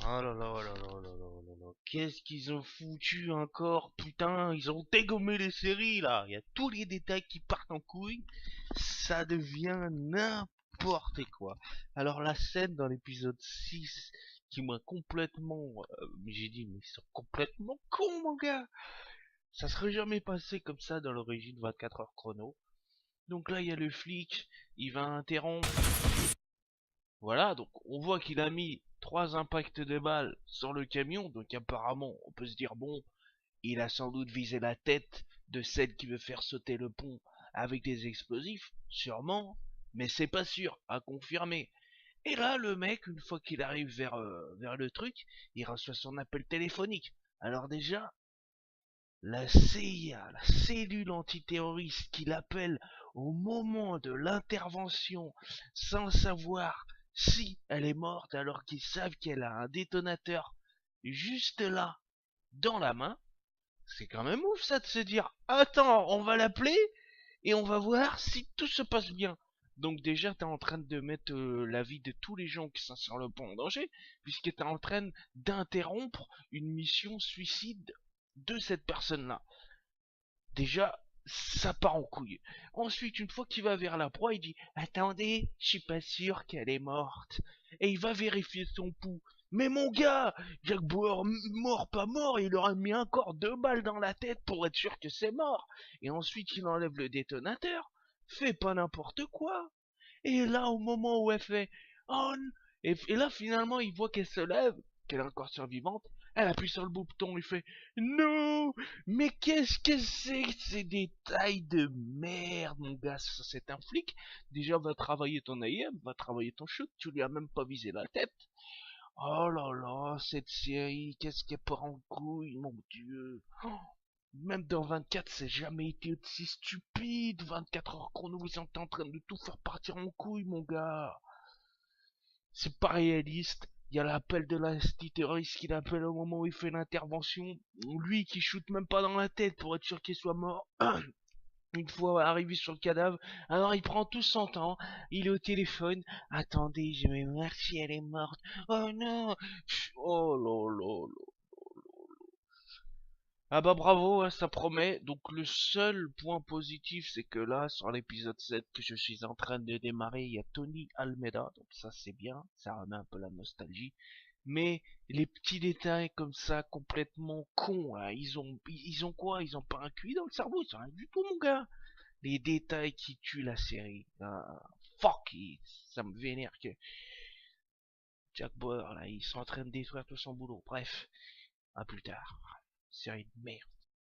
Oh là là, oh là là, oh là là, oh là là. Qu'est-ce qu'ils ont foutu encore? Putain, ils ont dégommé les séries là. Il y a tous les détails qui partent en couille. Ça devient n'importe quoi. Alors la scène dans l'épisode 6 qui m'a complètement... j'ai dit, mais ils sont complètement cons mon gars. Ça serait jamais passé comme ça dans l'origine 24 heures chrono. Donc là, il y a le flic, il va interrompre. Voilà, donc on voit qu'il a mis 3 impacts de balles sur le camion, donc apparemment on peut se dire bon, il a sans doute visé la tête de celle qui veut faire sauter le pont avec des explosifs, sûrement, mais c'est pas sûr, à confirmer. Et là, le mec, une fois qu'il arrive vers le truc, il reçoit son appel téléphonique. Alors déjà, la CIA, la cellule antiterroriste qui l'appelle au moment de l'intervention sans savoir si elle est morte alors qu'ils savent qu'elle a un détonateur juste là, dans la main, c'est quand même ouf ça de se dire attends, on va l'appeler et on va voir si tout se passe bien. Donc déjà t'es en train de mettre la vie de tous les gens qui sont sur le pont en danger, puisque t'es en train d'interrompre une mission suicide de cette personne-là. Déjà, ça part en couille. Ensuite, une fois qu'il va vers la proie, il dit attendez, je suis pas sûr qu'elle est morte. Et il va vérifier son pouls. Mais mon gars, Jack Bauer, mort, pas mort, il leur a mis encore 2 balles dans la tête pour être sûr que c'est mort. Et ensuite, il enlève le détonateur. Fais pas n'importe quoi. Et là, au moment où elle fait oh, et là, finalement, il voit qu'elle se lève, qu'elle est encore survivante. Elle appuie sur le bouton, il fait non, mais qu'est-ce que c'est que ces détails de merde, mon gars? C'est un flic. Déjà, va travailler ton AM, va travailler ton shoot. Tu lui as même pas visé la tête. Oh là là, cette série, qu'est-ce qu'elle part en couille, mon dieu. Oh, même dans 24, c'est jamais été aussi stupide. 24 heures chrono, ils sont en train de tout faire partir en couille, mon gars. C'est pas réaliste. Il y a l'appel de l'antiterroriste qui l'appelle au moment où il fait l'intervention. Lui qui shoot même pas dans la tête pour être sûr qu'il soit mort. Une fois arrivé sur le cadavre, alors il prend tout son temps, il est au téléphone. Attendez, je vais voir si elle est morte. Oh non. Oh là là là. Ah bah bravo, hein, ça promet. Donc le seul point positif, c'est que là, sur l'épisode 7 que je suis en train de démarrer, il y a Tony Almeida. Donc ça c'est bien, ça remet un peu la nostalgie. Mais les petits détails comme ça, complètement cons, hein, ils ont quoi? Ils ont pas un QI dans le cerveau, ils ont rien du tout mon gars. Les détails qui tuent la série. Ah, fuck it, ça me vénère que Jack Bauer là, ils sont en train de détruire tout son boulot. Bref, à plus tard. Série de merde.